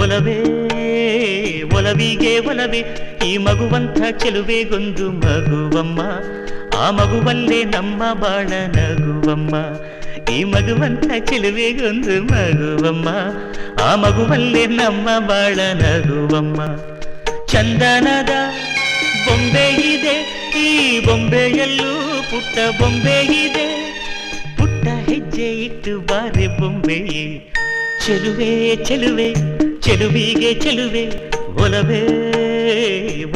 ಒಲವೇ ಒಲವಿಗೆ ಒಲವೇ ಈ ಮಗುವಂಥ ಚೆಲುವೆಗೊಂದು ಮಗುವಮ್ಮ, ಆ ಮಗುವಲ್ಲೇ ನಮ್ಮ ಬಾಳ ನಗುವಮ್ಮ. ಈ ಮಗುವಂಥ ಚೆಲುವೆಗೊಂದು ಮಗುವಮ್ಮ, ಆ ಮಗುವಲ್ಲೇ ನಮ್ಮ ಬಾಳ ನಗುವಮ್ಮ. ಚಂದನದ ಬೊಂಬೆ ಇದೆ, ಈ ಬೊಂಬೆಯಲ್ಲೂ ಪುಟ್ಟ ಬೊಂಬೆ ಇದೆ. ಪುಟ್ಟ ಹೆಜ್ಜೆ ಇಟ್ಟು ಬಾರೆ ಬೊಂಬೆಯೇ. ಚೆಲುವೆ ಚೆಲುವೆ ಚೆಲುವಿಗೆ ಚೆಲುವೆ, ಒಲವೇ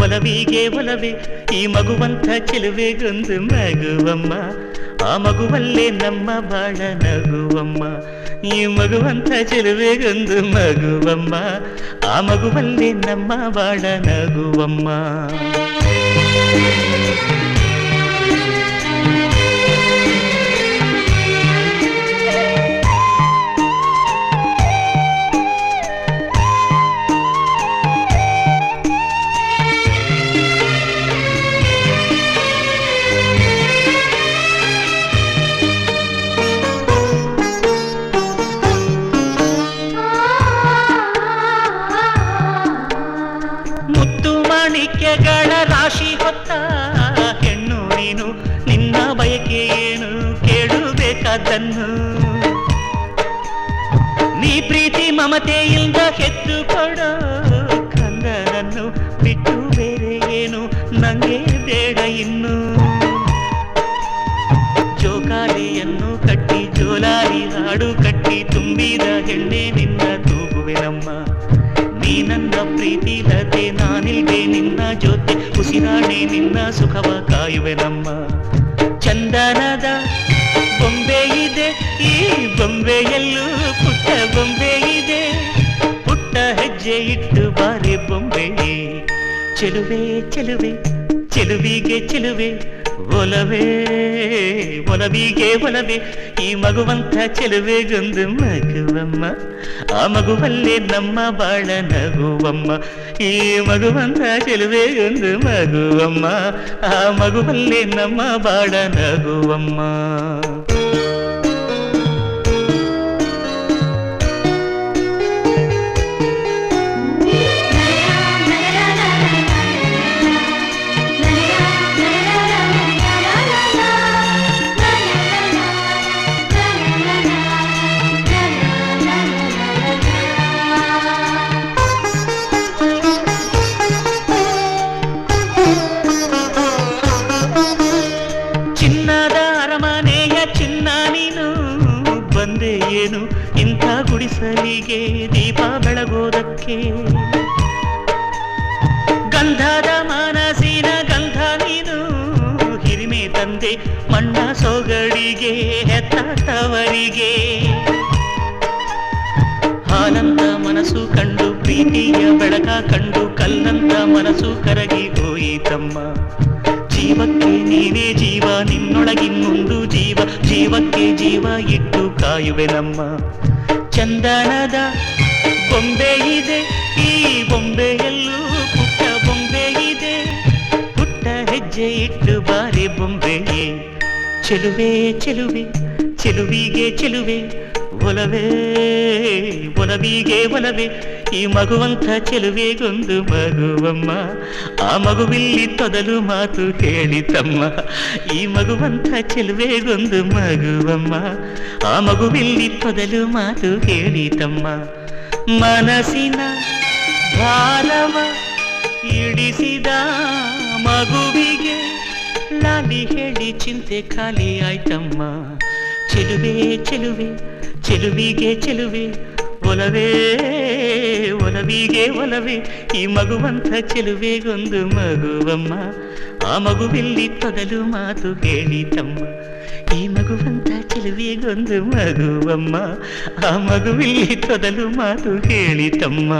ಒಲವಿಗೆ ಒಲವೇ ಈ ಮಗುವಂಥ ಚೆಲುವೆಗೊಂದು ಮಗುವಮ್ಮ, ಆ ಮಗುವಲ್ಲೇ ನಮ್ಮ ಬಾಳ ನಗುವಮ್ಮ. ಈ ಮಗುವಂಥ ಚೆಲುವೆಗೊಂದು ಮಗುವಮ್ಮ, ಆ ಮಗುವಲ್ಲೇ ನಮ್ಮ ಬಾಳ ನಗುವಮ್ಮ. ಮಾಣಿಕ್ಯಗಳ ರಾಶಿ ಹೊತ್ತ ಹೆಣ್ಣು ನೀನು, ನಿನ್ನ ಬಯಕೆ ಏನು ಕೇಳಬೇಕಾದನ್ನು. ನೀ ಪ್ರೀತಿ ಮಮತೆಯಿಂದ ಹೆತ್ತು ಕೊಡೋ ಕಂದನನ್ನು ಬಿಟ್ಟು ಬೇರೆ ಏನು ನಂಗೆ ಬೇಡ ಇನ್ನು. ಜೋಕಾಲಿಯನ್ನು ಕಟ್ಟಿ ಜೋಲಾಲಿ ಹಾಡು ಕಟ್ಟಿ ತುಂಬಿದ ಹೆಣ್ಣೆ ನಿನ್ನ ತೂಗುವೆನಮ್ಮ. ನೀ ನನ್ನ ಪ್ರೀತಿ ಲತೆ, ನಾನಿಲ್ವೇ ನಿನ್ನ ಜೊತೆ, ಉಸಿರಾಣೆ ನಿನ್ನ ಸುಖವ ಕಾಯುವೆನಮ್ಮ. ಚಂದನದ ಬೊಂಬೆ ಇದೆ, ಈ ಬೊಂಬೆಯಲ್ಲೂ ಪುಟ್ಟ ಬೊಂಬೆ ಇದೆ. ಪುಟ್ಟ ಹೆಜ್ಜೆ ಇಟ್ಟು ಬಾರೆ ಬೊಂಬೆಯೇ. ಚೆಲುವೆ ಚೆಲುವೆ ಚೆಲುವಿಗೆ ಚೆಲುವೆ, ಒಲವೇ ಒಲವಿಗೆ ಒಲವೇ ಈ ಮಗುವಂಥ ಚೆಲುವೆಗೊಂದು ಮಗುವಮ್ಮ, ಆ ಮಗುವಲ್ಲೇ ನಮ್ಮ ಬಾಳ ನಗುವಮ್ಮ. ಈ ಮಗುವಂಥ ಚೆಲುವೆಗೊಂದು ಮಗುವಮ್ಮ, ಆ ಮಗುವಲ್ಲೇ ನಮ್ಮ ಬಾಳ ನಗುವಮ್ಮ. ಬಂದೆ ಏನು ಇಂಥ ಗುಡಿಸಲಿಗೆ ದೀಪ ಬೆಳಗೋದಕ್ಕೆ. ಗಂಧದ ಮನಸ್ಸಿನ ಗಂಧ ನೀನು, ಹಿರಿಮೆ ತಂದೆ ಮಣ್ಣ ಸೊಗಡಿಗೆ ಹೆತ್ತವರಿಗೆ. ಹಾಲಂತ ಮನಸ್ಸು ಕಂಡು ಪ್ರೀತಿಯ ಬೆಳಕ ಕಂಡು ಕಲ್ಲಂತ ಮನಸ್ಸು ಕರಗಿ ಹೋಯಿತಮ್ಮ. ಜೀವಕ್ಕೆ ನೀನೇ ಜೀವ, ನಿನ್ನೊಳಗಿನ್ನೊಂದು ಜೀವ, ಜೀವಕ್ಕೆ ಜೀವ ಇಟ್ಟು ಕಾಯುವೆನಮ್ಮ. ಚಂದನದ ಬೊಂಬೆ ಇದೆ, ಈ ಬೊಂಬೆಯಲ್ಲೂ ಪುಟ್ಟ ಬೊಂಬೆ ಇದೆ. ಪುಟ್ಟ ಹೆಜ್ಜೆ ಇಟ್ಟು ಬಾರೆ ಬೊಂಬೆಯೇ. ಚೆಲುವೆ ಚೆಲುವೆ ಚೆಲುವಿಗೆ ಚೆಲುವೆ, ಒಲವೇ ಒಲವಿಗೆ ಒಲವೇ ಈ ಮಗುವಂಥ ಚೆಲುವೆಗೊಂದು ಮಗುವಮ್ಮ, ಆ ಮಗುವಿಲ್ಲಿ ತೊದಲು ಮಾತು ಹೇಳಿತಮ್ಮ. ಈ ಮಗುವಂಥ ಚೆಲುವೆಗೊಂದು ಮಗುವಮ್ಮ, ಆ ಮಗುವಿಲ್ಲಿ ತೊದಲು ಮಾತು ಹೇಳಿತಮ್ಮ. ಮನಸ್ಸಿನ ಭಾರವ ಇಡಿಸಿದ ಮಗುವಿಗೆ ಲಾಲಿ ಹೇಳಿ ಚಿಂತೆ ಖಾಲಿ ಆಯ್ತಮ್ಮ. ಚೆಲುವೆ ಚೆಲುವೆ ಚೆಲುವಿಗೆ ಚೆಲುವೆ, ಒಲವೇ ಒಲವಿಗೆ ಒಲವೇ ಈ ಮಗುವಂಥ ಚೆಲುವೆಗೊಂದು ಮಗುವಮ್ಮ, ಆ ಮಗುವಿಲ್ಲಿ ತೊದಲು ಮಾತು ಹೇಳಿತಮ್ಮ. ಈ ಮಗುವಂಥ ಚೆಲುವೆಗೊಂದು ಮಗುವಮ್ಮ, ಆ ಮಗುವಿಲ್ಲಿ ತೊದಲು ಮಾತು ಹೇಳಿತಮ್ಮ.